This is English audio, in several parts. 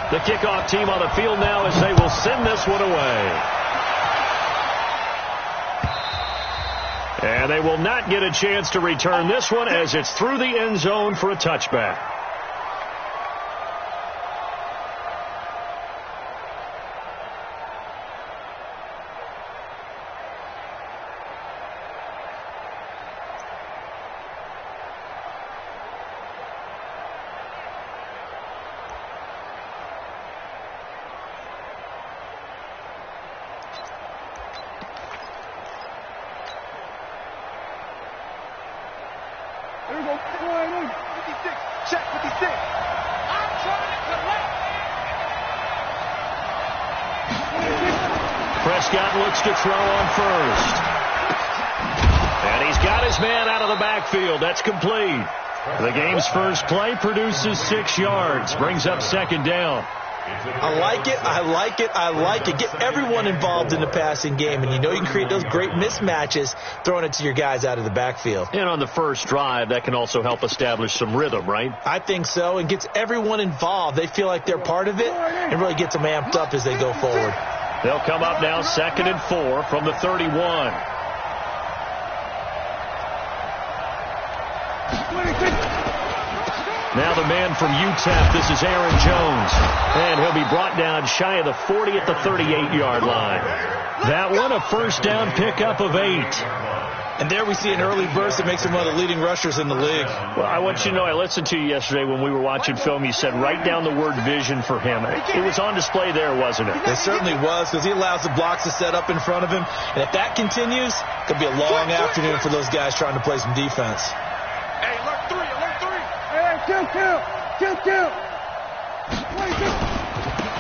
The kickoff team on the field now as they will send this one away. And they will not get a chance to return this one as it's through the end zone for a touchback. Prescott looks to throw on first. And he's got his man out of the backfield. That's complete. The game's first play produces 6 yards. Brings up second down. I like it. I like it. I like it. Get everyone involved in the passing game. And you know you can create those great mismatches throwing it to your guys out of the backfield. And on the first drive, that can also help establish some rhythm, right? I think so. And gets everyone involved. They feel like they're part of it and really gets them amped up as they go forward. They'll come up now 2nd and 4 from the 31. Now the man from UTEP, this is Aaron Jones. And he'll be brought down shy of the 40 at the 38-yard line. That one a first down pickup of 8. And there we see an early burst that makes him one of the leading rushers in the league. Well, I want you to know, I listened to you yesterday when we were watching film. You said write down the word vision for him. It was on display there, wasn't it? It certainly was, because he allows the blocks to set up in front of him. And if that continues, it could be a long afternoon for those guys trying to play some defense. Hey, alert 3, alert 3. Hey, kill.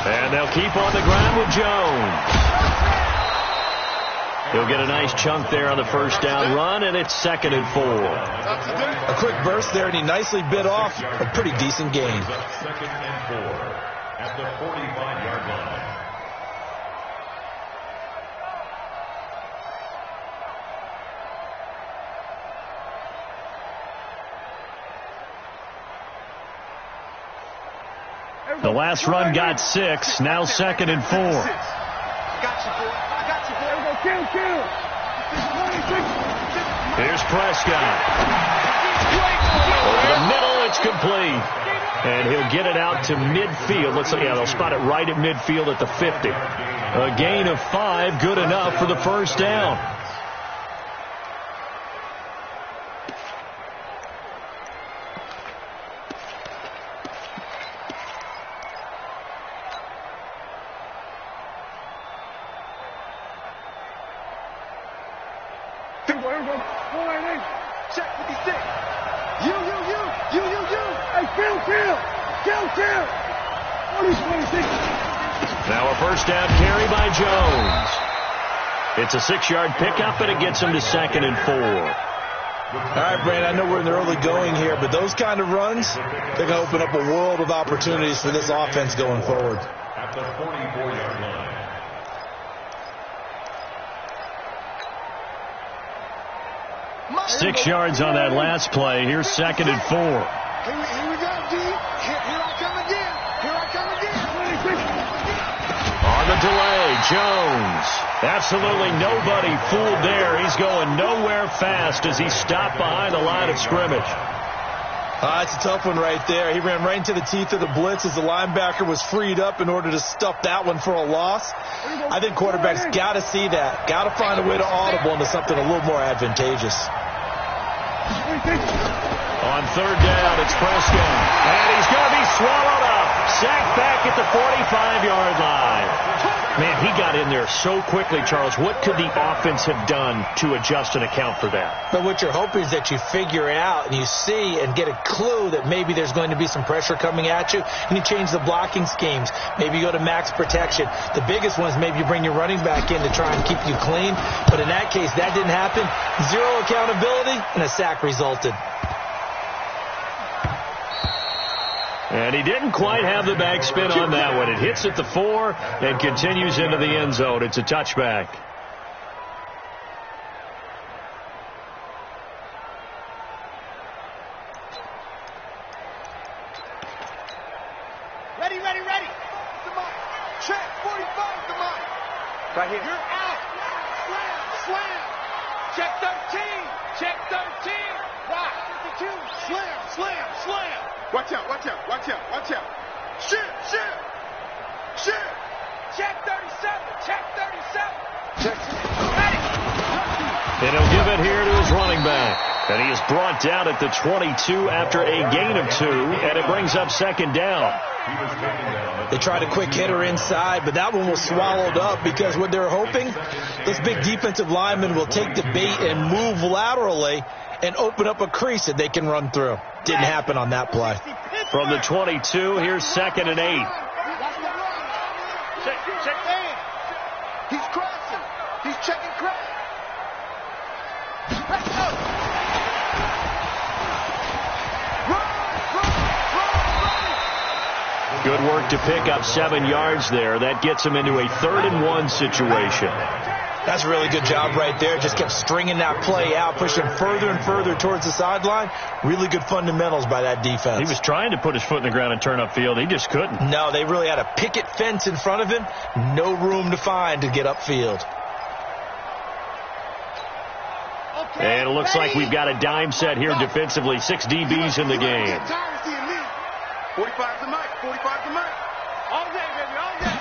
And they'll keep on the ground with Jones. He'll get a nice chunk there on the first down run, and it's 2nd and 4. A quick burst there, and he nicely bit off a pretty decent gain. 2nd and 4 at the 45-yard line. The last run got 6. Now 2nd and 4. Here's Prescott. Over the middle, it's complete. And he'll get it out to midfield. Looks like, yeah, they'll spot it right at midfield at the 50. A gain of 5, good enough for the first down. Now a first down carry by Jones. It's a 6-yard pickup, and it gets him to 2nd and 4. All right, Brandon, I know we're in the early going here, but those kind of runs, they're going to open up a world of opportunities for this offense going forward. At the 44-yard line. Six yards on that last play. Here's 2nd and 4. Here we go, D. Here I come again. On the delay, Jones. Absolutely nobody fooled there. He's going nowhere fast as he stopped behind the line of scrimmage. It's a tough one right there. He ran right into the teeth of the blitz as the linebacker was freed up in order to stuff that one for a loss. I think quarterbacks got to see that. Got to find a way to audible into something a little more advantageous. On third down, it's Prescott. And he's going to be swallowed up. Sacked back at the 45-yard line. Man, he got in there so quickly, Charles. What could the offense have done to adjust and account for that? But what you're hoping is that you figure out and you see and get a clue that maybe there's going to be some pressure coming at you, and you change the blocking schemes. Maybe you go to max protection. The biggest one is maybe you bring your running back in to try and keep you clean. But in that case, that didn't happen. Zero accountability, and a sack resulted. And he didn't quite have the backspin on that one. It hits at the 4 and continues into the end zone. It's a touchback. Ready. Check 45 the mic. Right here. You're out. Slam, slam. Check 13. Check 13. Rock. 52. Slam, slam, slam. Watch out, watch out, watch out, watch out. Shoot, shoot. Shoot. Check 37. Check 37. Check. Ready. And he'll give it here to his running back. And he is brought down at the 22 after a gain of 2, and it brings up second down. They tried a quick hitter inside, but that one was swallowed up because what they're hoping, those big defensive linemen will take the bait and move laterally and open up a crease that they can run through. Didn't happen on that play. From the 22, here's 2nd and 8. Check. He's crossing. He's checking crack. Let's go. Good work to pick up 7 yards there. That gets him into a 3rd and 1 situation. That's a really good job right there. Just kept stringing that play out, pushing further and further towards the sideline. Really good fundamentals by that defense. He was trying to put his foot in the ground and turn upfield. He just couldn't. No, they really had a picket fence in front of him. No room to find to get upfield. And it looks like we've got a dime set here defensively. 6 DBs in the game. 45 the mic. 45 the mic. All day, baby. All day.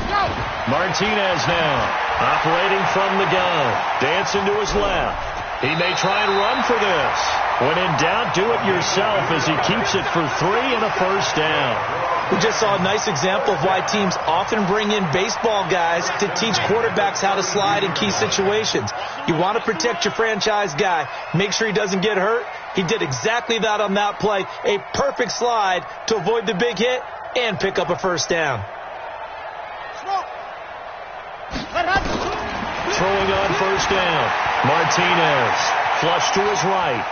Go. Martinez now operating from the gun. Dancing to his left. He may try and run for this. When in doubt, do it yourself as he keeps it for 3 and a first down. We just saw a nice example of why teams often bring in baseball guys to teach quarterbacks how to slide in key situations. You want to protect your franchise guy. Make sure he doesn't get hurt. He did exactly that on that play. A perfect slide to avoid the big hit and pick up a first down. Throwing on first down. Martinez flush to his right.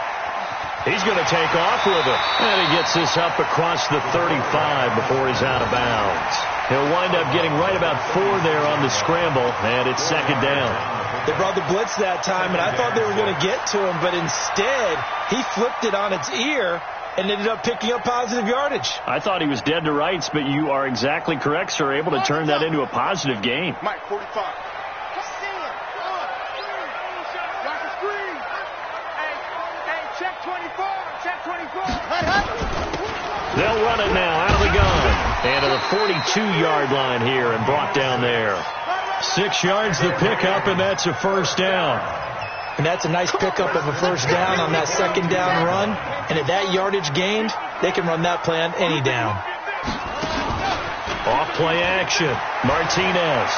He's going to take off with it. And he gets this up across the 35 before he's out of bounds. He'll wind up getting right about 4 there on the scramble, and it's 2nd down. They brought the blitz that time, and I thought they were going to get to him, but instead he flipped it on its ear and ended up picking up positive yardage. I thought he was dead to rights, but you are exactly correct, sir. Able to turn that into a positive gain. Mike, 45. Check 24. Check 24. They'll run it now out of the gun. And to the 42-yard line here and brought down there. 6 yards the pickup, and that's a first down. And that's a nice pickup of a first down on that 2nd down run. And at that yardage gained, they can run that play on any down. Off play action. Martinez.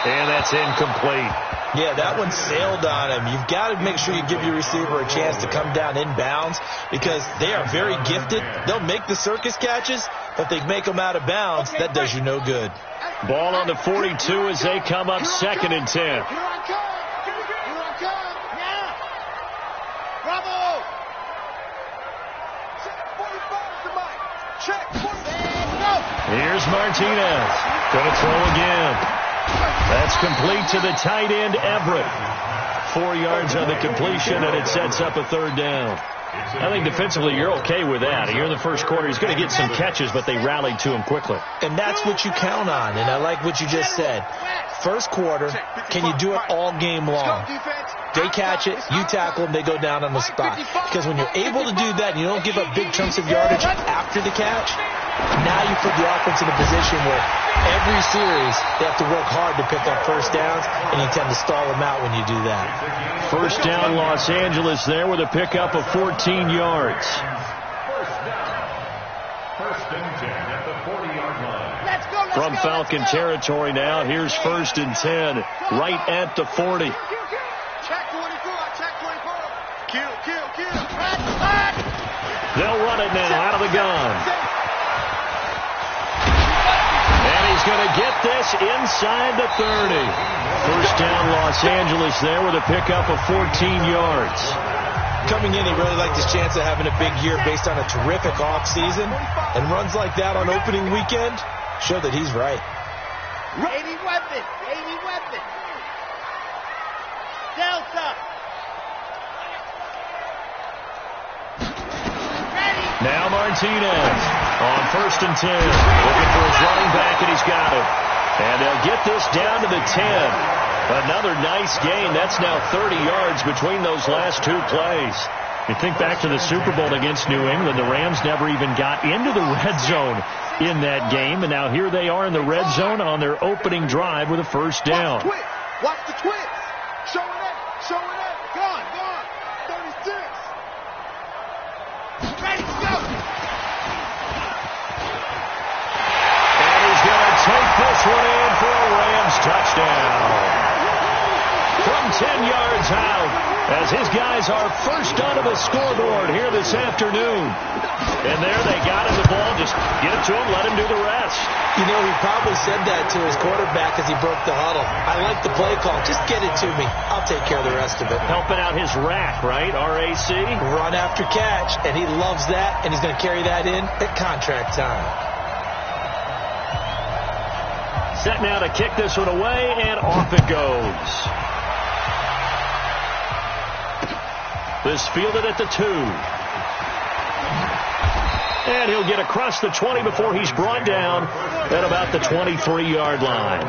And that's incomplete. Yeah, that one sailed on him. You've got to make sure you give your receiver a chance to come down inbounds because they are very gifted. They'll make the circus catches, but they make them out of bounds. That does you no good. Ball on the 42 as they come up 2nd and 10. Here I come. Now. Bravo. Check 45 the mic. Check 45. Go. Here's Martinez. Going to throw again. That's complete to the tight end, Everett. 4 yards on the completion, and it sets up a 3rd down. I think defensively you're okay with that. Here in the first quarter, he's going to get some catches, but they rallied to him quickly. And that's what you count on, and I like what you just said. First quarter, can you do it all game long? They catch it, you tackle them, they go down on the spot. Because when you're able to do that and you don't give up big chunks of yardage after the catch, now you put the offense in a position where every series they have to work hard to pick up first downs, and you tend to stall them out when you do that. First down, Los Angeles there with a pickup of 14 yards. First and 10 at the 40-yard line. From Falcon territory now, here's 1st and 10, right at the 40. Check 24. Check 24. Kill. They'll run it now out of the gun. And he's going to get this inside the 30. First down, Los Angeles there with a pickup of 14 yards. Coming in, he really liked his chance of having a big year based on a terrific offseason. And runs like that on opening weekend show that he's right. 80 weapon. Delta. Now Martinez on 1st and 10. Looking for his running back, and he's got it. And they'll get this down to the 10. Another nice gain. That's now 30 yards between those last two plays. You think back to the Super Bowl against New England, the Rams never even got into the red zone in that game, and now here they are in the red zone on their opening drive with a first down. Watch the twist. Showing up. Gone. 36. Ready to go. And he's going to take this one in for a Rams touchdown. From 10 yards out, as his guys are first onto the scoreboard here this afternoon. And there they got him the ball. Just get it to him, let him do the rest. You know, he probably said that to his quarterback as he broke the huddle. I like the play call. Just get it to me. I'll take care of the rest of it. Helping out his rack, right? RAC? Run after catch, and he loves that, and he's going to carry that in at contract time. Set now to kick this one away, and off it goes. This fielded at the 2. And he'll get across the 20 before he's brought down at about the 23-yard line.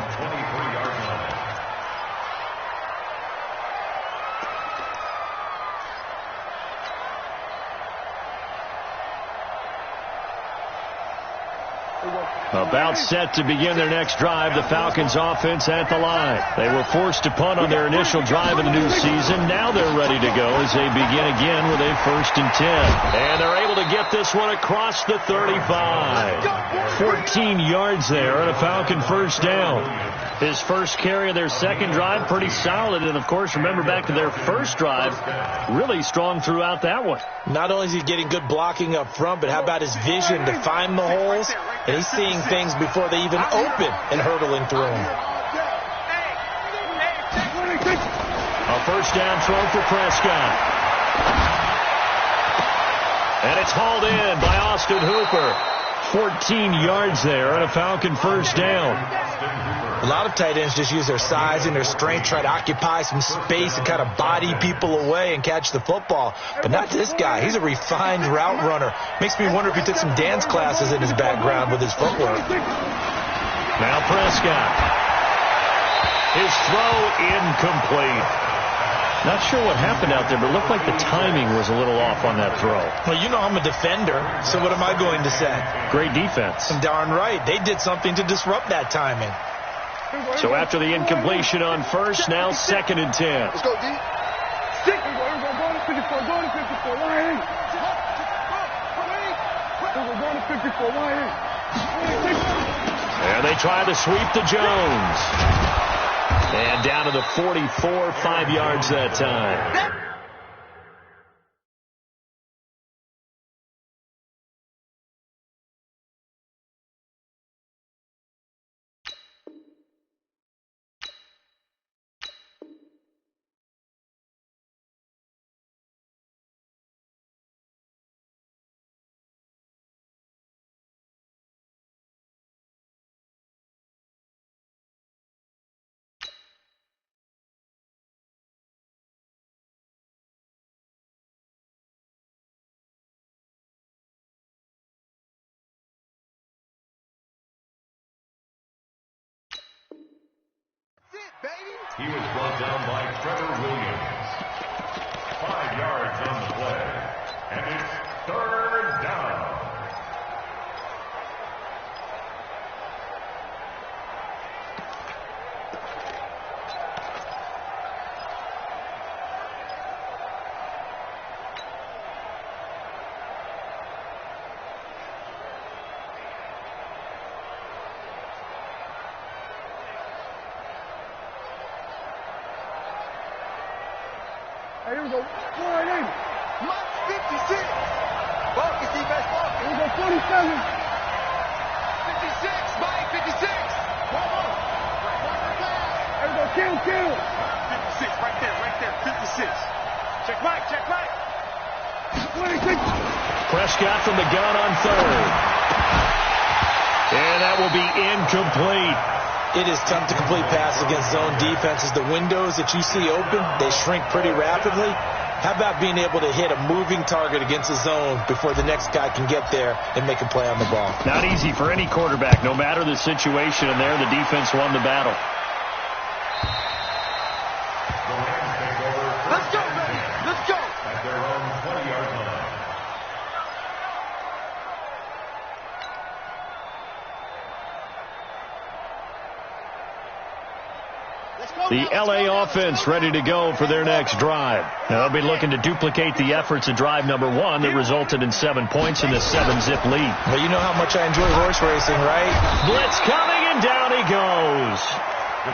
About set to begin their next drive, the Falcons offense at the line. They were forced to punt on their initial drive of the new season. Now they're ready to go as they begin again with a 1st and 10. And they're able to get this one across the 35. 14 yards there and a Falcon first down. His first carry of their second drive, pretty solid. And, of course, remember back to their first drive, really strong throughout that one. Not only is he getting good blocking up front, but how about his vision to find the holes? And he's seeing things before they even open and hurdling through them. A first down throw for Prescott. And it's hauled in by Austin Hooper. 14 yards there and a Falcon first down. A lot of tight ends just use their size and their strength, try to occupy some space and kind of body people away and catch the football. But not this guy. He's a refined route runner. Makes me wonder if he took some dance classes in his background with his footwork. Now Prescott. His throw incomplete. Not sure what happened out there, but it looked like the timing was a little off on that throw. Well, you know I'm a defender, so what am I going to say? Great defense. Darn right. They did something to disrupt that timing. So after the incompletion on first, now 2nd and 10. Let's go, D. Stick. There they try to sweep to Jones. And down to the 44, 5 yards that time. He was brought down by Trevor Williams. 5 yards on the play. And it's 3rd down. Hey, here we go. 480. Mike 56. Focus, defense, focus. Here we go, 47. 56, Mike, 56. One more. Here we go, kill. 56, right there, 56. Check right. 26. Prescott from the gun on 3rd. And that will be incomplete. It is tough to complete passes against zone defenses. The windows that you see open, they shrink pretty rapidly. How about being able to hit a moving target against the zone before the next guy can get there and make a play on the ball? Not easy for any quarterback, no matter the situation, and there the defense won the battle. Let's go, baby. Let's go. At their own 20-yard line. The L.A. offense ready to go for their next drive. Now, they'll be looking to duplicate the efforts of drive number 1 that resulted in 7 points in the 7-zip lead. Well, you know how much I enjoy horse racing, right? Blitz coming, and down he goes.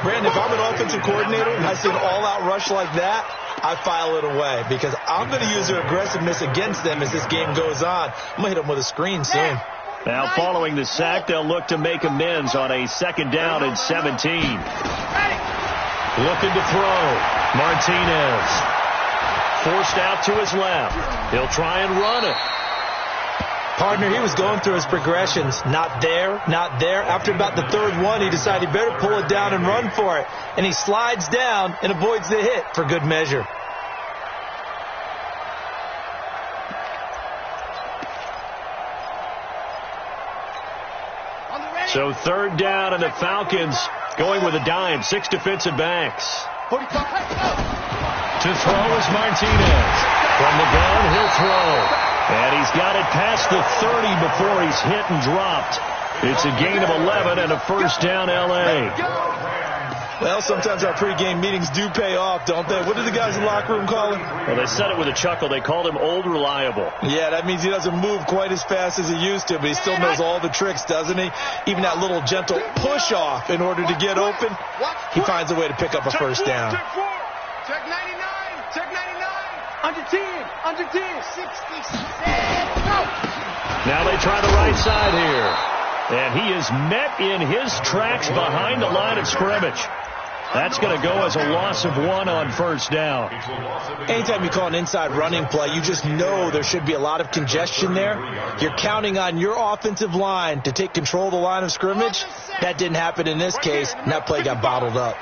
Brandon, if I'm an offensive coordinator and I see an all-out rush like that, I file it away because I'm going to use their aggressiveness against them as this game goes on. I'm going to hit them with a screen soon. Now, following the sack, they'll look to make amends on a 2nd down and 17. Looking to throw. Martinez. Forced out to his left. He'll try and run it. Partner, he was going through his progressions. Not there, not there. After about the 3rd one, he decided he better pull it down and run for it. And he slides down and avoids the hit for good measure. So 3rd down, and the Falcons going with a dime. 6 defensive backs. 45. To throw is Martinez. From the gun, he'll throw. And he's got it past the 30 before he's hit and dropped. It's a gain of 11 and a 1st down, L.A. Well, sometimes our pregame meetings do pay off, don't they? What did the guys in the locker room call him? Well, they said it with a chuckle. They called him Old Reliable. Yeah, that means he doesn't move quite as fast as he used to, but he still knows all the tricks, doesn't he? Even that little gentle push-off in order to get open, he finds a way to pick up a 1st down. Check 99. Check 99. Under 10. Under 10. 66. Go. Now they try the right side here. And he is met in his tracks behind the line of scrimmage. That's going to go as a loss of 1 on 1st down. Anytime you call an inside running play, you just know there should be a lot of congestion there. You're counting on your offensive line to take control of the line of scrimmage. That didn't happen in this case, and that play got bottled up.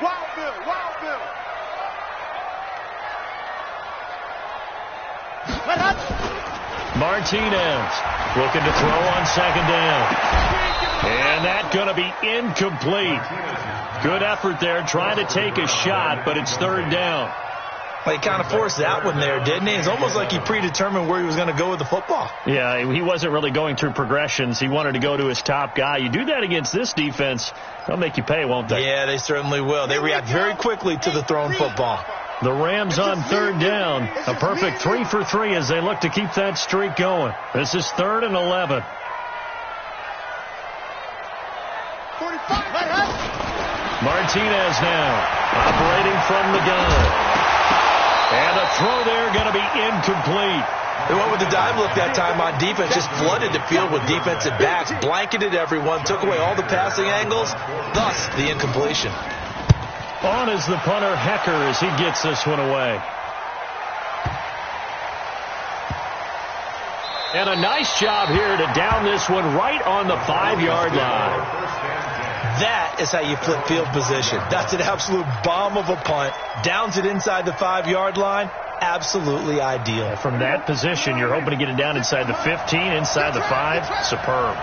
Martinez looking to throw on 2nd down. And that's going to be incomplete. Good effort there, trying to take a shot, but it's 3rd down. Well, he kind of forced that one there, didn't he? It's almost like he predetermined where he was going to go with the football. Yeah, he wasn't really going through progressions. He wanted to go to his top guy. You do that against this defense, they'll make you pay, won't they? Yeah, they certainly will. They react very quickly to the thrown football. The Rams on 3rd down. A perfect 3 for 3 as they look to keep that streak going. This is 3rd and 11. 45. Martinez now operating from the gun. And a throw there going to be incomplete. They went with the dive look that time on defense, just flooded the field with defensive backs, blanketed everyone, took away all the passing angles, thus the incompletion. On is the punter, Hecker, as he gets this one away. And a nice job here to down this one right on the 5-yard line. That is how you flip field position. That's an absolute bomb of a punt. Downs it inside the 5-yard line. Absolutely ideal. From that position, you're hoping to get it down inside the 15, inside the 5. Superb.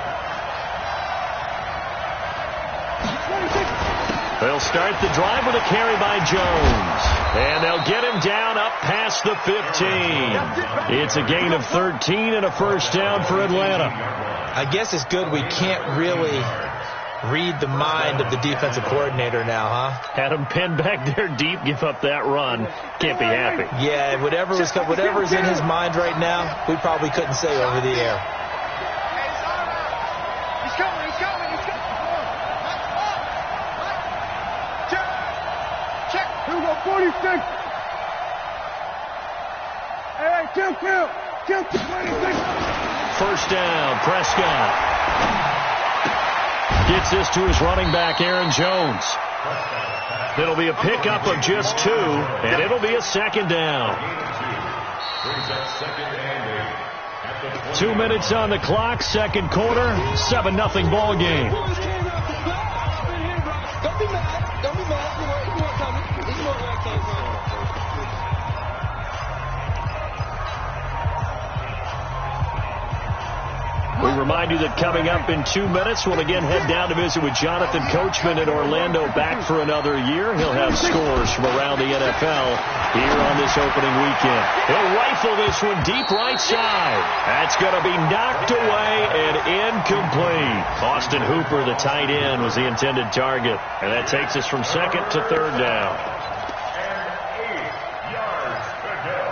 They'll start the drive with a carry by Jones. And they'll get him down up past the 15. It's a gain of 13 and a 1st down for Atlanta. I guess it's good we can't really read the mind of the defensive coordinator now, huh? Had him pinned back there deep, give up that run. Can't be happy. Yeah, whatever is in his mind right now, we probably couldn't say over the air. He's coming. Check. 46. Hey, kill. 26. 1st down, Prescott. Gets this to his running back, Aaron Jones. It'll be a pickup of just 2, and it'll be a 2nd down. 2 minutes on the clock, 2nd quarter, 7-0 ball game. We remind you that coming up in 2 minutes, we'll again head down to visit with Jonathan Coachman in Orlando, back for another year. He'll have scores from around the NFL here on this opening weekend. He'll rifle this one deep right side. That's going to be knocked away and incomplete. Austin Hooper, the tight end, was the intended target. And that takes us from second to third down. And 8 yards to go.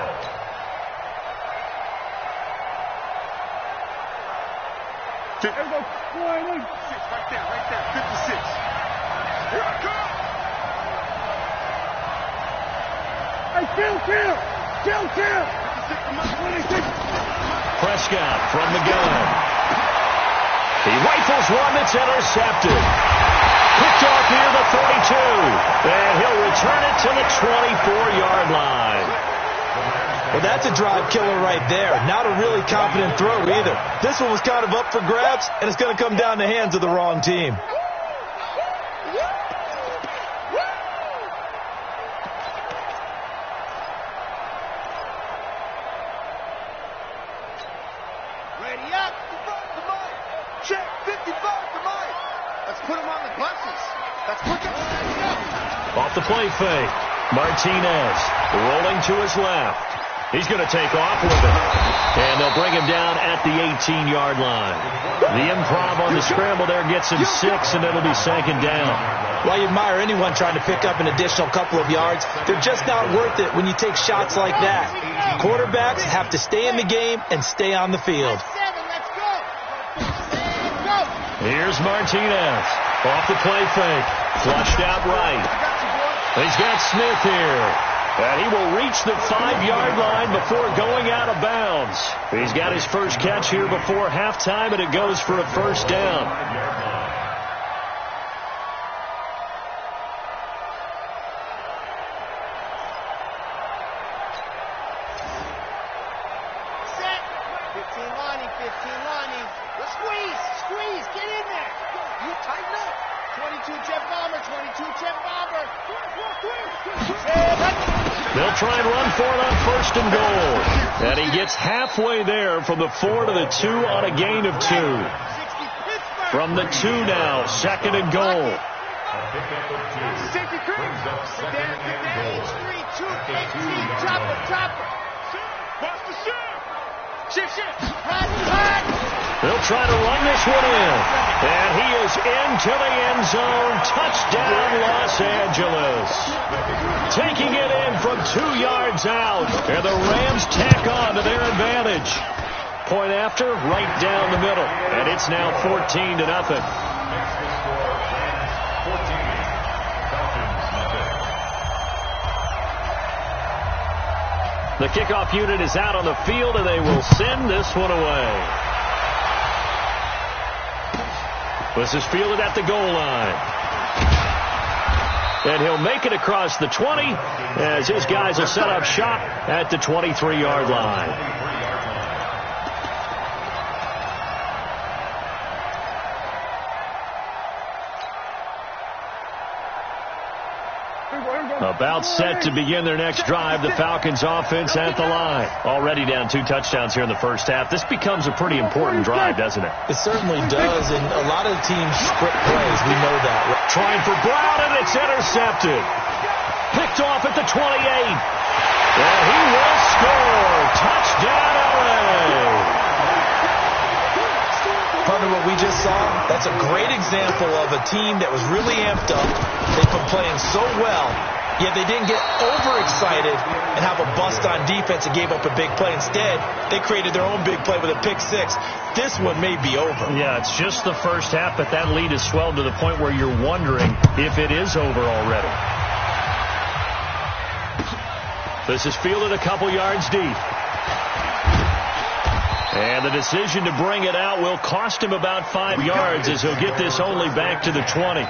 There we go. 6 right there. 56. Here I come. Hey, kill. 26. Prescott from the gun. He rifles one that's intercepted. Picked off near the 32. And he'll return it to the 24-yard line. Well, that's a drive killer right there. Not a really confident throw either. This one was kind of up for grabs, and it's going to come down in the hands of the wrong team. Ready up. Check 55 to Mike. Let's put him on the buses. Let's put him up. Off the play fake. Martinez rolling to his left. He's going to take off with it. And they'll bring him down at the 18-yard line. The improv on the scramble there gets him 6, and it'll be second down. While you admire anyone trying to pick up an additional couple of yards, they're just not worth it when you take shots like that. Quarterbacks have to stay in the game and stay on the field. Here's Martinez. Off the play fake. Flushed out right. He's got Smith here. And he will reach the 5-yard line before going out of bounds. He's got his first catch here before halftime, and it goes for a first down. Set. 15 lining. Let's squeeze. Get in there. You tighten up. 22 jet bomber. They'll try and run for it on first and goal. And he gets halfway there from the 4 to the 2 on a gain of 2. From the 2 now, second and goal. Safety crew. Get down. H3, 2, 18. Chopper. Watch the shift. They'll try to run this one in. And he is into the end zone. Touchdown, Los Angeles. Taking it in from 2 yards out. And the Rams tack on to their advantage. Point after, right down the middle. And it's now 14-0. The kickoff unit is out on the field, and they will send this one away. This is fielded at the goal line. And he'll make it across the 20 as his guys will set up shop at the 23-yard line. About set to begin their next drive, the Falcons offense at the line. Already down 2 touchdowns here in the first half. This becomes a pretty important drive, doesn't it? It certainly does, and a lot of the teams script plays. We know that. Trying for Brown, and it's intercepted. Picked off at the 28. And he will score. Touchdown, LA. Partner, what we just saw, that's a great example of a team that was really amped up. They've been playing so well, yet they didn't get overexcited and have a bust on defense and gave up a big play. Instead, they created their own big play with a pick 6. This one may be over. Yeah, it's just the first half, but that lead has swelled to the point where you're wondering if it is over already. This is fielded a couple yards deep. And the decision to bring it out will cost him about 5 yards as he'll get this only back to the 20.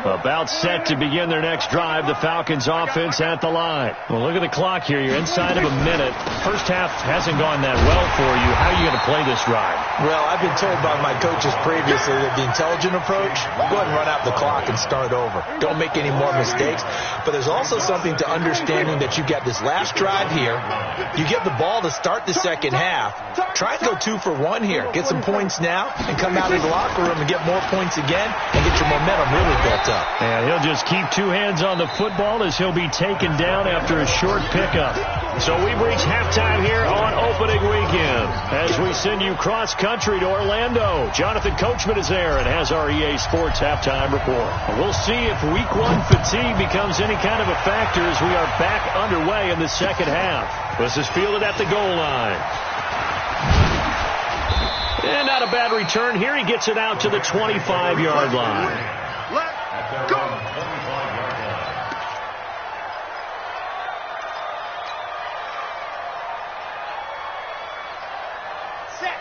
About set to begin their next drive, the Falcons offense at the line. Well, look at the clock here. You're inside of a minute. First half hasn't gone that well for you. How are you going to play this drive? Well, I've been told by my coaches previously that the intelligent approach, go ahead and run out the clock and start over. Don't make any more mistakes. But there's also something to understanding that you get this last drive here. You get the ball to start the second half. Try and go 2 for 1 here. Get some points now and come out of the locker room and get more points again and get your momentum really built up. And he'll just keep 2 hands on the football as he'll be taken down after a short pickup. So we've reached halftime here on opening weekend as we send you cross-country to Orlando. Jonathan Coachman is there and has our EA Sports halftime report. We'll see if Week 1 fatigue becomes any kind of a factor as we are back underway in the second half. This is fielded at the goal line. And not a bad return here. He gets it out to the 25-yard line. Let's go.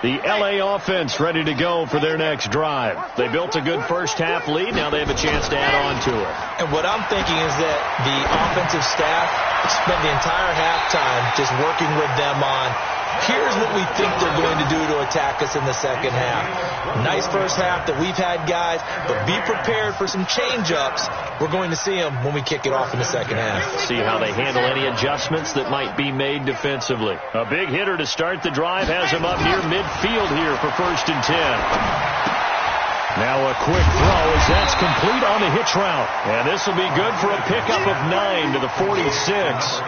The L.A. offense ready to go for their next drive. They built a good first-half lead. Now they have a chance to add on to it. And what I'm thinking is that the offensive staff spent the entire halftime just working with them on, here's what we think they're going to do to attack us in the second half. Nice first half that we've had, guys, but be prepared for some change-ups. We're going to see them when we kick it off in the second half. See how they handle any adjustments that might be made defensively. A big hitter to start the drive has him up near midfield here for 1st and 10. Now a quick throw as that's complete on the hitch route. And this will be good for a pickup of 9 to the 46.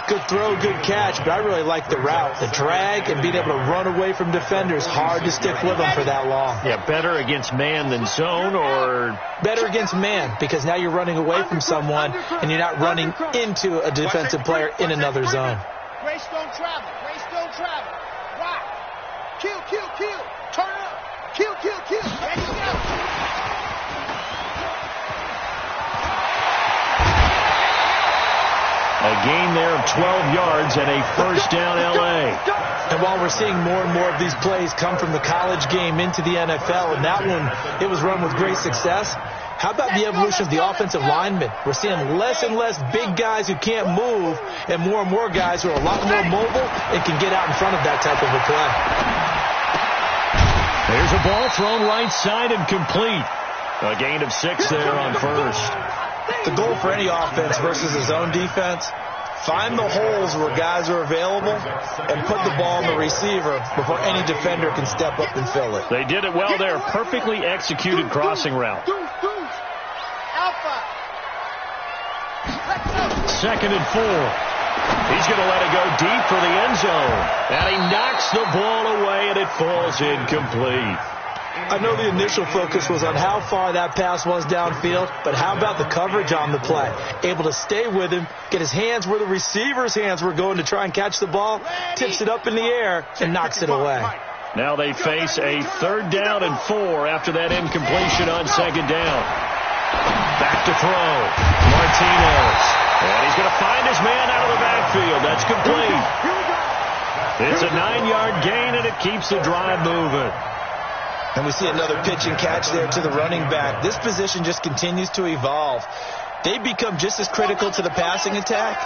Good throw, good catch, but I really like the route. The drag and being able to run away from defenders, hard to stick with them for that long. Yeah, better against man than zone, or? Better against man, because now you're running away from someone and you're not running into a defensive player in another zone. Grace don't travel. Grace don't travel. Rock. Kill. Turn up. Kill. There you go. A gain there of 12 yards and a first down L.A. And while we're seeing more and more of these plays come from the college game into the NFL, and that one, it was run with great success, how about the evolution of the offensive linemen? We're seeing less and less big guys who can't move and more guys who are a lot more mobile and can get out in front of that type of a play. There's a ball thrown right side and complete. A gain of 6 there on first. The goal for any offense versus a zone defense, find the holes where guys are available and put the ball on the receiver before any defender can step up and fill it. They did it well there. Perfectly executed crossing route. Alpha. 2nd and 4. He's going to let it go deep for the end zone. And he knocks the ball away and it falls incomplete. I know the initial focus was on how far that pass was downfield, but how about the coverage on the play? Able to stay with him, get his hands where the receiver's hands were going to try and catch the ball, tips it up in the air, and knocks it away. Now they face a 3rd down and 4 after that incompletion on 2nd down. Back to throw. Martinez. And he's going to find his man out of the backfield. That's complete. It's a 9-yard gain, and it keeps the drive moving. And we see another pitch and catch there to the running back. This position just continues to evolve. They become just as critical to the passing attack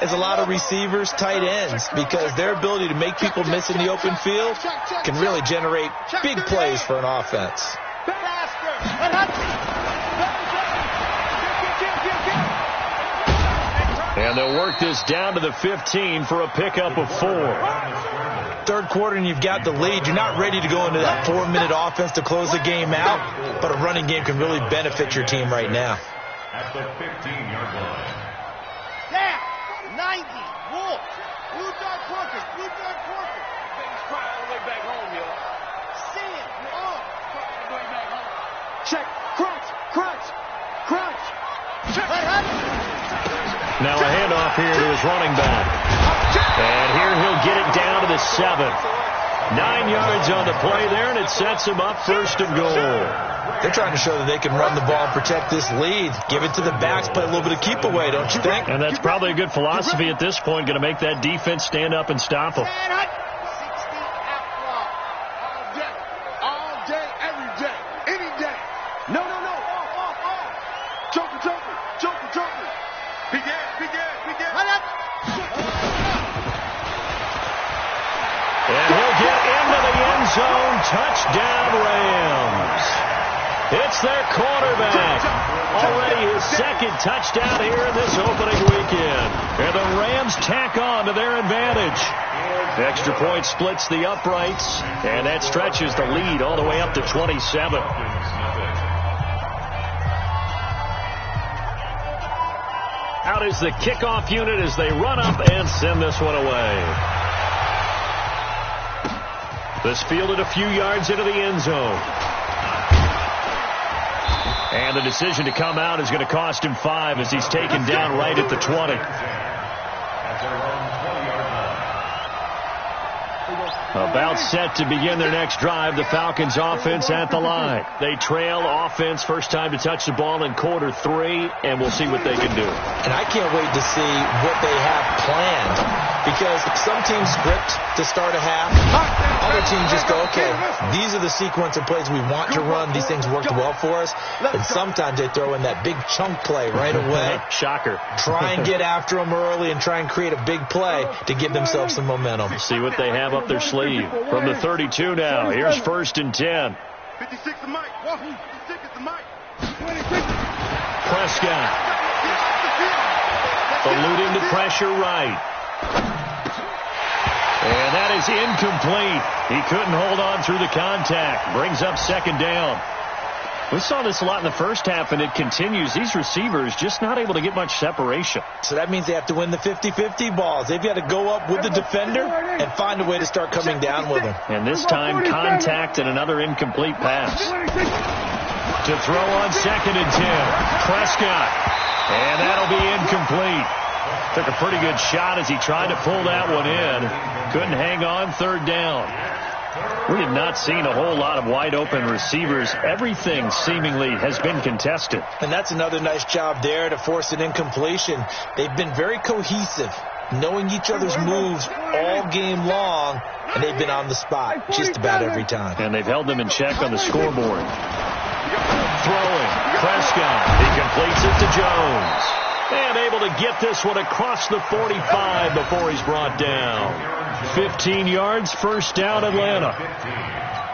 as a lot of receivers, tight ends, because their ability to make people miss in the open field can really generate big plays for an offense. And they'll work this down to the 15 for a pickup of 4. Third quarter and you've got the lead. You're not ready to go into that 4-minute offense to close the game out, but a running game can really benefit your team right now. At the 15-yard line. Down. 90. Wolf. Blue dog Porkers. Baby's crying all the way back home, yo. Sing it. You're on. Crying all the way back home. Check. Crunch. Now a handoff here to his running back. And here he'll get it down to the 7. 9 yards on the play there, and it sets him up 1st and goal. They're trying to show that they can run the ball and protect this lead. Give it to the backs, play a little bit of keep away, don't you think? And that's probably a good philosophy at this point, going to make that defense stand up and stop them. 60 outlaw. All day, every day, any day. No. touchdown, Rams. It's their quarterback. Already his second touchdown here in this opening weekend. And the Rams tack on to their advantage. The extra point splits the uprights, and that stretches the lead all the way up to 27. Out is the kickoff unit as they run up and send this one away. This fielded a few yards into the end zone. And the decision to come out is going to cost him 5 as he's taken down right at the 20. About set to begin their next drive, the Falcons offense at the line. They trail offense, first time to touch the ball in quarter 3, and we'll see what they can do. And I can't wait to see what they have planned, because some teams script to start a half. Other teams just go, okay, these are the sequence of plays we want to run. These things worked well for us. And sometimes they throw in that big chunk play right away. Shocker. Try and get after them early and try and create a big play to give themselves some momentum. See what they have up their sleeve. From the 32 now, here's 1st and 10. 56 the mic. 56 is the mic. Prescott. Alluding to pressure right. And that is incomplete. He couldn't hold on through the contact. Brings up 2nd down. We saw this a lot in the first half, and it continues. These receivers just not able to get much separation. So that means they have to win the 50-50 balls. They've got to go up with the defender and find a way to start coming down with him. And this time, contact and another incomplete pass. To throw on 2nd and 10. Prescott. And that'll be incomplete. Took a pretty good shot as he tried to pull that one in. Couldn't hang on, 3rd down. We have not seen a whole lot of wide-open receivers. Everything seemingly has been contested. And that's another nice job there to force an incompletion. They've been very cohesive, knowing each other's moves all game long, and they've been on the spot just about every time. And they've held them in check on the scoreboard. Throwing. Prescott. He completes it to Jones. And able to get this one across the 45 before he's brought down. 15 yards, 1st down, Atlanta.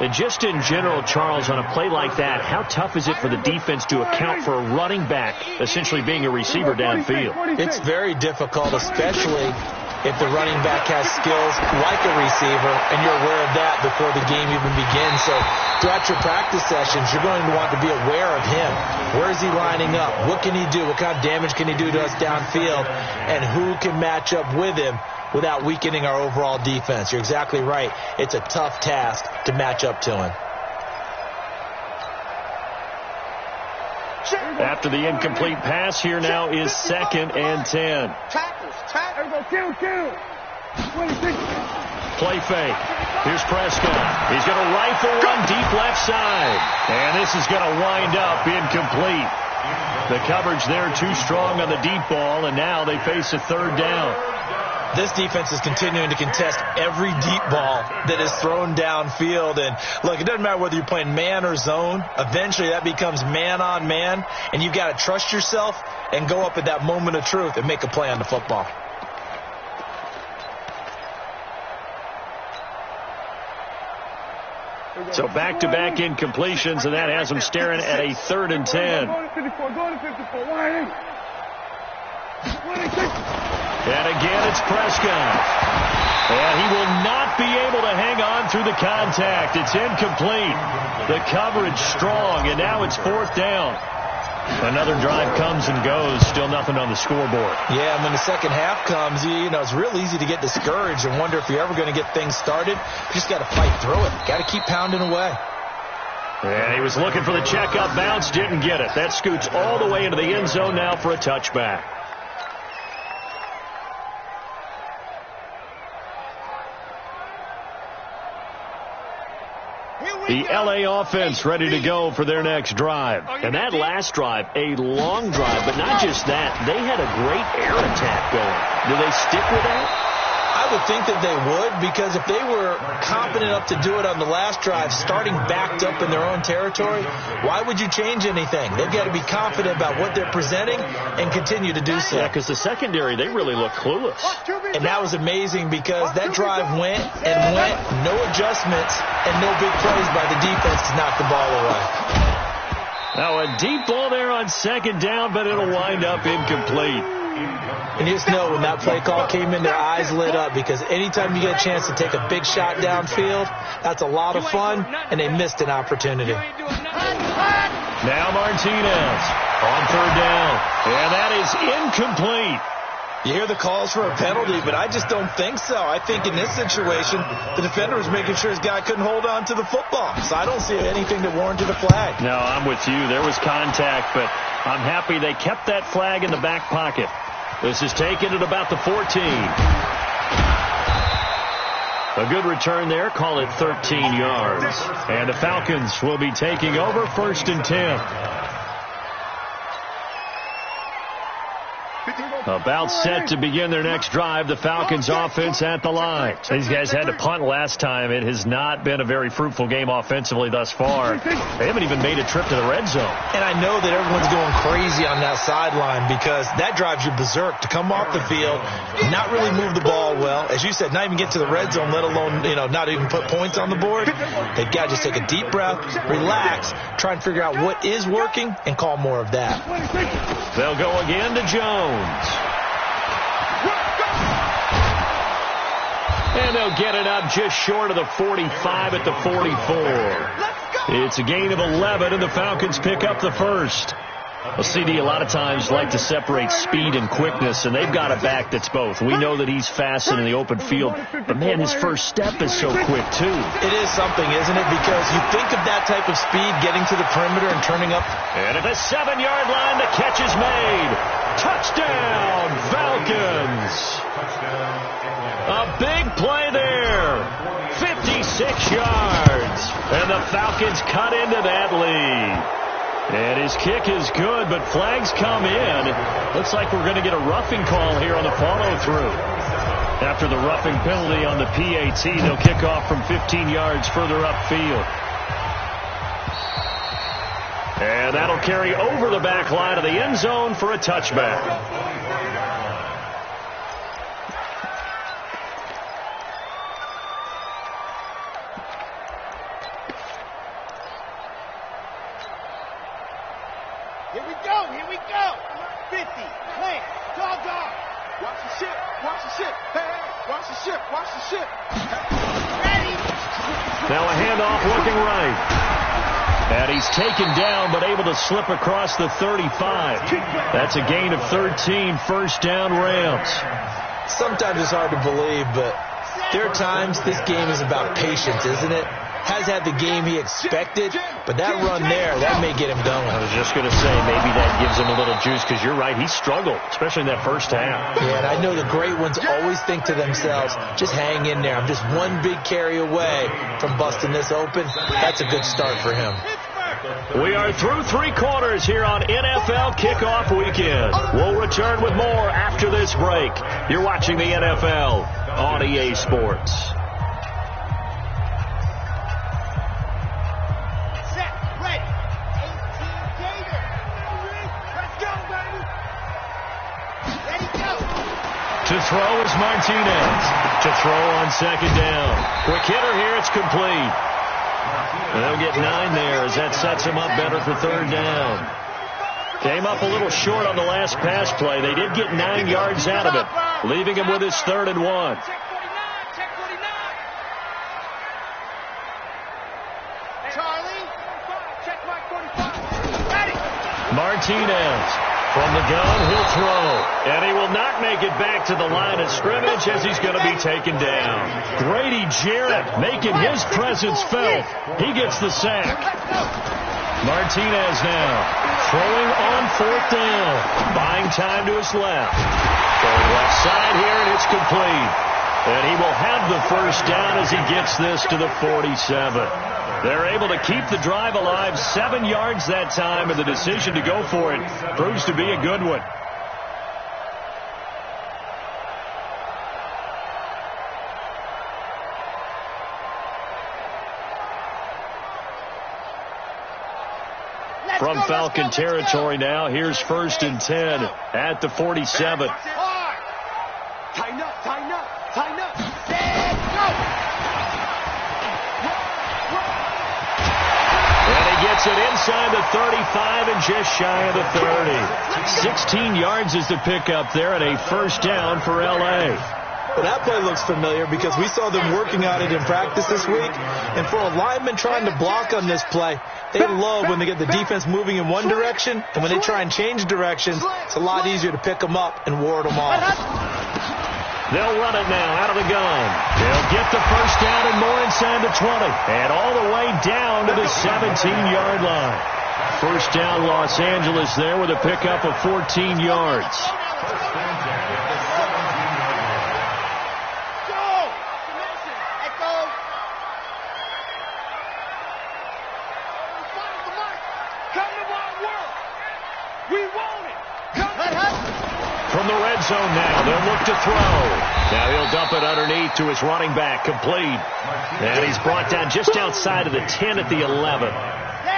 And just in general, Charles, on a play like that, how tough is it for the defense to account for a running back essentially being a receiver downfield? It's very difficult, especially if the running back has skills like a receiver, and you're aware of that before the game even begins. So throughout your practice sessions, you're going to want to be aware of him. Where is he lining up? What can he do? What kind of damage can he do to us downfield? And who can match up with him without weakening our overall defense? You're exactly right. It's a tough task to match up to him. After the incomplete pass, here now is 2nd and 10. Play fake. Here's Prescott. He's going to rifle one deep left side. And this is going to wind up incomplete. The coverage there too strong on the deep ball, and now they face a 3rd down. This defense is continuing to contest every deep ball that is thrown downfield. And look, it doesn't matter whether you're playing man or zone. Eventually that becomes man on man, and you've got to trust yourself and go up at that moment of truth and make a play on the football. So back-to-back incompletions, and that has them staring at a 3rd and 10. And again, it's Prescott. And he will not be able to hang on through the contact. It's incomplete. The coverage strong, and now it's 4th down. Another drive comes and goes. Still nothing on the scoreboard. Yeah, and when the second half comes, you know, it's real easy to get discouraged and wonder if you're ever going to get things started. You just got to fight through it. Got to keep pounding away. And he was looking for the check-up bounce, didn't get it. That scoots all the way into the end zone now for a touchback. The LA offense ready to go for their next drive. And that last drive, a long drive, but not just that. They had a great air attack going. Do they stick with that? I I would think that they would, because if they were confident enough to do it on the last drive, starting backed up in their own territory, why would you change anything? They've got to be confident about what they're presenting and continue to do so. Yeah, because the secondary, they really look clueless. And that was amazing because that drive went and went, no adjustments and no big plays by the defense to knock the ball away. Now a deep ball there on second down, but it'll wind up incomplete. And you just know when that play call came in, their eyes lit up, because anytime you get a chance to take a big shot downfield, that's a lot of fun, and they missed an opportunity. Now Martinez on third down, and that is incomplete. You hear the calls for a penalty, but I just don't think so. I think in this situation, the defender was making sure his guy couldn't hold on to the football. So I don't see anything that warranted a flag. No, I'm with you. There was contact, but I'm happy they kept that flag in the back pocket. This is taken at about the 14. A good return there. Call it 13 yards. And the Falcons will be taking over 1st and 10. About set to begin their next drive. The Falcons offense at the line. These guys had to punt last time. It has not been a very fruitful game offensively thus far. They haven't even made a trip to the red zone. And I know that everyone's going crazy on that sideline, because that drives you berserk to come off the field, not really move the ball well. As you said, not even get to the red zone, let alone, not even put points on the board. They've got to just take a deep breath, relax, try and figure out what is working, and call more of that. They'll go again to Jones. And they'll get it up just short of the 45 at the 44. It's a gain of 11, and the Falcons pick up the first. Well, CD, a lot of times like to separate speed and quickness, and they've got a back that's both. We know that he's fast in the open field, but, man, his first step is so quick, too. It is something, isn't it? Because you think of that type of speed getting to the perimeter and turning up. And at the 7-yard line, the catch is made. Touchdown, Falcons. A big play there. 56 yards. And the Falcons cut into that lead. And his kick is good, but flags come in. Looks like we're going to get a roughing call here on the follow-through. After the roughing penalty on the PAT, they'll kick off from 15 yards further upfield. And that'll carry over the back line of the end zone for a touchback. Here we go. 50, lane, dog. Watch the ship, hey, watch the ship. Ready. Now a handoff looking right. And he's taken down, but able to slip across the 35. That's a gain of 13, first down Rams. Sometimes it's hard to believe, but there are times this game is about patience, isn't it? Has had the game he expected, but that run there, that may get him going. I was just going to say, maybe that gives him a little juice, because you're right, he struggled, especially in that first half. Yeah, and I know the great ones always think to themselves, just hang in there. I'm just one big carry away from busting this open. That's a good start for him. We are through 3 quarters here on NFL Kickoff Weekend. We'll return with more after this break. You're watching the NFL on EA Sports. To throw is Martinez. To throw on second down. Quick hitter here, it's complete. And they'll get 9 there as that sets him up better for third down. Came up a little short on the last pass play. They did get 9 yards out of it, leaving him with his 3rd and 1. Martinez. From the gun, he'll throw. And he will not make it back to the line of scrimmage as he's going to be taken down. Grady Jarrett making his presence felt. He gets the sack. Martinez now throwing on 4th down. Buying time to his left. Going left side here, and it's complete. And he will have the first down as he gets this to the 47. They're able to keep the drive alive, 7 yards that time, and the decision to go for it proves to be a good one. from Falcon territory now. Here's 1st and 10 at the 47. Tighten up, tighten up, tighten up. And go. And he gets it inside the 35 and just shy of the 30. 16 yards is the pickup there and a 1st down for L.A. Well, that play looks familiar because we saw them working on it in practice this week. And for a lineman trying to block on this play, they love when they get the defense moving in one direction. And when they try and change directions, it's a lot easier to pick them up and ward them off. They'll run it now out of the gun. They'll get the 1st down and more inside the 20. And all the way down to the 17-yard line. 1st down Los Angeles there with a pickup of 14 yards. From the red zone now, they'll look to throw. Now he'll dump it underneath to his running back, complete. And he's brought down just outside of the 10 at the 11.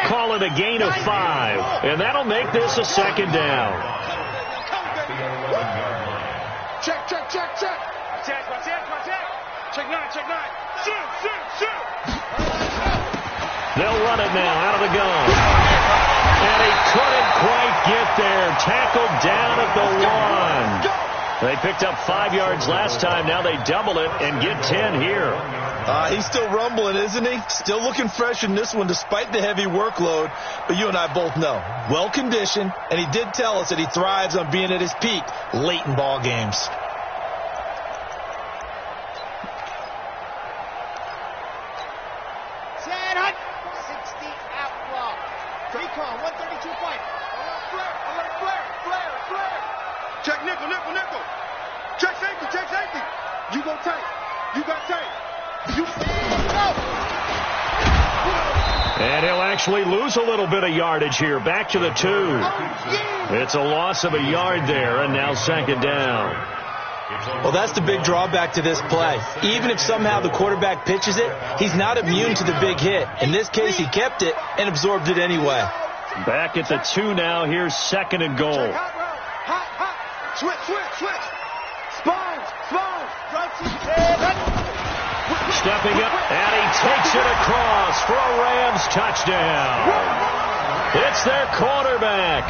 Call it a gain of 5. And that'll make this a 2nd down. Check, check, check, check. Check, check, check. Check 9, check 9. Shoot, shoot, shoot. They'll run it now out of the gun. And he couldn't quite get there. Tackled down at the 1. They picked up 5 yards last time. Now they double it and get 10 here. He's still rumbling, isn't he? Still looking fresh in this one despite the heavy workload. But you and I both know, well-conditioned, and he did tell us that he thrives on being at his peak late in ball games. Check nickel, nickel, nickel. Check safety, check safety. You go tight. You got tight. You go. And he'll actually lose a little bit of yardage here. Back to the 2. It's a loss of a yard there, and now 2nd down. Well, that's the big drawback to this play. Even if somehow the quarterback pitches it, he's not immune to the big hit. In this case, he kept it and absorbed it anyway. Back at the 2 now. Here's 2nd and goal. Switch, switch, switch. Spine, spine. Stepping up, and he takes it across for a Rams touchdown. It's their quarterback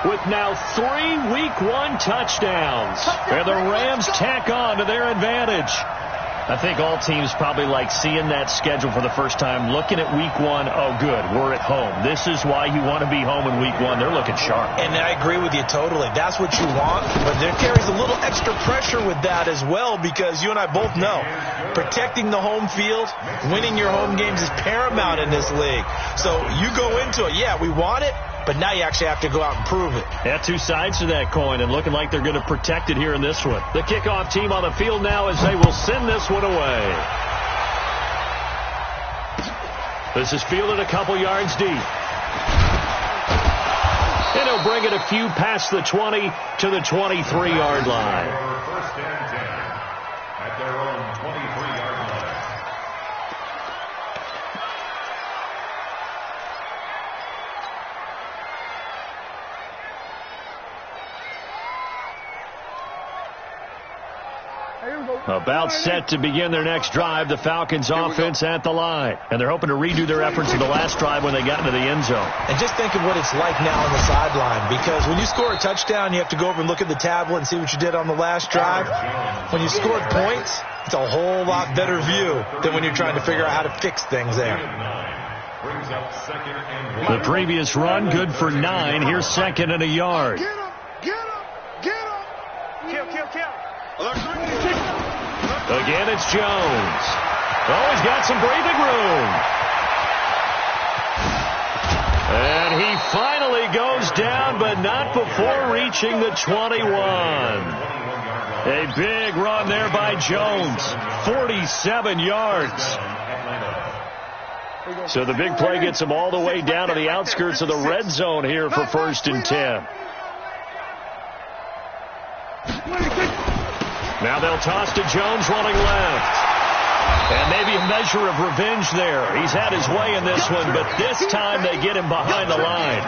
with now 3 Week 1 touchdowns. And the Rams tack on to their advantage. I think all teams probably like seeing that schedule for the first time, looking at Week 1. Oh, good, we're at home. This is why you want to be home in Week 1. They're looking sharp. And I agree with you totally. That's what you want. But there carries a little extra pressure with that as well because you and I both know protecting the home field, winning your home games is paramount in this league. So you go into it, yeah, we want it. But now you actually have to go out and prove it. Yeah, 2 sides to that coin, and looking like they're going to protect it here in this one. The kickoff team on the field now as they will send this one away. This is fielded a couple yards deep. And he'll bring it a few past the 20 to the 23-yard line. 1st and 10 at their own 23-yard line. About set to begin their next drive, the Falcons offense at the line. And they're hoping to redo their efforts in the last drive when they got into the end zone. And just think of what it's like now on the sideline. Because when you score a touchdown, you have to go over and look at the tablet and see what you did on the last drive. When you scored points, it's a whole lot better view than when you're trying to figure out how to fix things there. The previous run, good for 9. Here's 2nd and a yard. Get him, get him, get him. Kill, kill, kill. Again, it's Jones. Oh, he's got some breathing room. And he finally goes down, but not before reaching the 21. A big run there by Jones. 47 yards. So the big play gets him all the way down to the outskirts of the red zone here for 1st and 10. Now they'll toss to Jones running left. And maybe a measure of revenge there. He's had his way in this one, but this time they get him behind the line.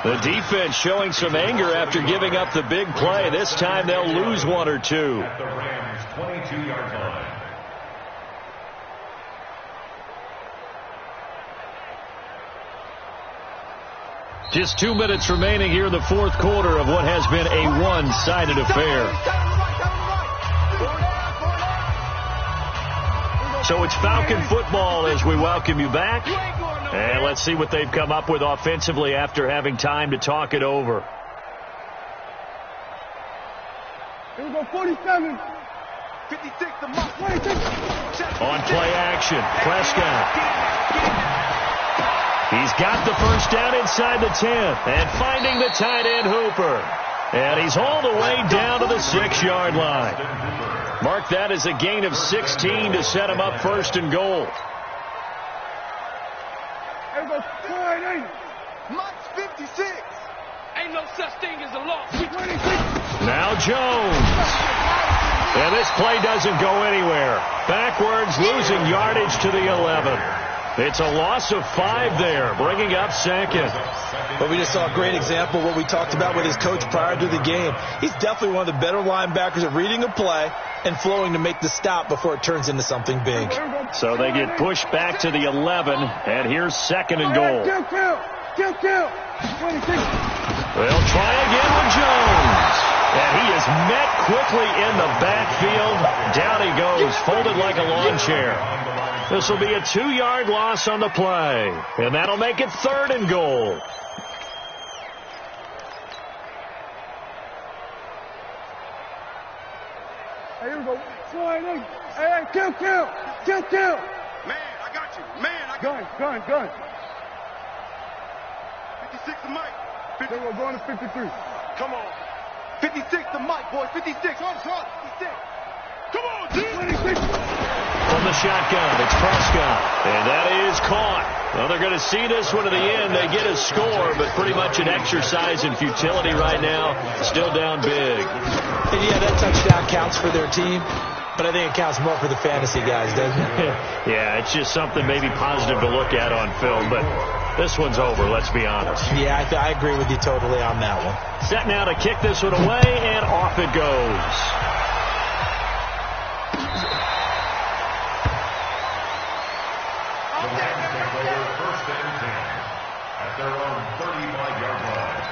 The defense showing some anger after giving up the big play. This time they'll lose one or two. At the Rams' 22-yard line. Just 2 minutes remaining here in the fourth quarter of what has been a one-sided affair. So it's Falcon football as we welcome you back. And let's see what they've come up with offensively after having time to talk it over. Here we go, 47. 56 to Mark. 26. On play action, Prescott. He's got the first down inside the 10. And finding the tight end, Hooper. And he's all the way down to the 6-yard line. Mark that as a gain of 16 to set him up first and goal. Here we go, 28. Mark's 56. Ain't no such thing as a loss. 26. Now Jones. And this play doesn't go anywhere. Backwards, losing yardage to the 11. It's a loss of 5 there, bringing up second. But we just saw a great example of what we talked about with his coach prior to the game. He's definitely one of the better linebackers at reading a play and flowing to make the stop before it turns into something big. So they get pushed back to the 11, and here's second and goal. Kill. 26. They'll try again with Jones. And he is met quickly in the backfield. Down he goes, folded like a lawn chair. This will be a 2-yard loss on the play. And that'll make it third and goal. Hey, here we go. 28. Hey, kill. Man, I got you. Gun. 56 to Mike. Then we're going to 53. Come on. 56 to Mike, boys. 56. Short. 56. Come on, G. 26. From the shotgun, it's Prescott. And that is caught. Well, they're going to see this one to the end. They get a score, but pretty much an exercise in futility right now. Still down big. And yeah, that touchdown counts for their team, but I think it counts more for the fantasy guys, doesn't it? Yeah, it's just something maybe positive to look at on film, but this one's over, let's be honest. Yeah, I agree with you totally on that one. Set now to kick this one away, and off it goes. First and 10 at their own 35-yard line.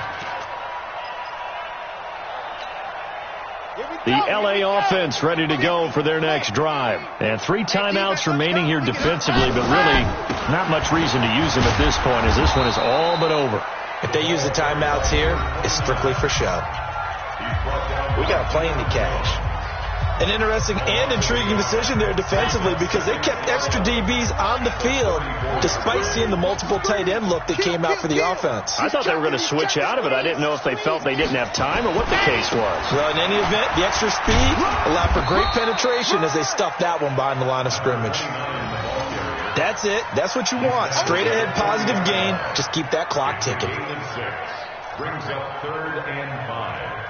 The LA offense ready to go for their next drive. And 3 timeouts remaining here defensively, but really not much reason to use them at this point as this one is all but over. If they use the timeouts here, it's strictly for show. We got a plane to cash. An interesting and intriguing decision there defensively because they kept extra DBs on the field despite seeing the multiple tight end look that came out for the offense. I thought they were going to switch out of it. I didn't know if they felt they didn't have time or what the case was. Well, in any event, the extra speed allowed for great penetration as they stuffed that one behind the line of scrimmage. That's it. That's what you want. Straight ahead positive gain. Just keep that clock ticking. Brings up 3rd and 5.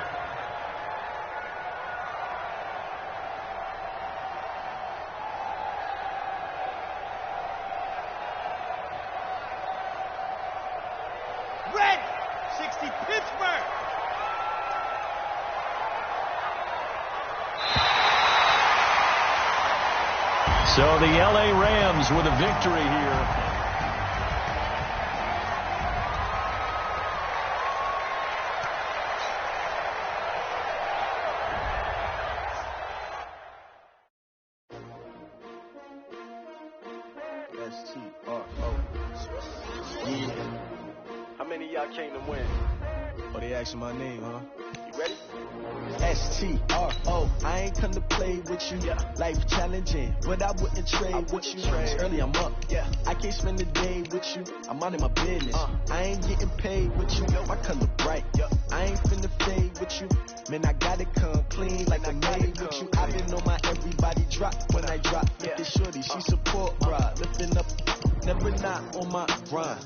Red. 60 Pittsburgh. So the LA Rams with a victory here. S-T-R-O. Yeah. How many of y'all came to win? Oh, they asking my name, huh? You ready? S-T-R-O. I ain't come to play with you. Yeah. Life challenging, but I wouldn't trade with you. It's early, I'm up. Yeah. I can't spend the day with you. I'm minding my business. I ain't getting paid with you. My color bright. Yeah. I ain't finna fade with you. Man, I gotta come clean like I made with you. I been on my everybody drop when I drop. Look at shorty, she support ride. Lifting up, never not on my grind.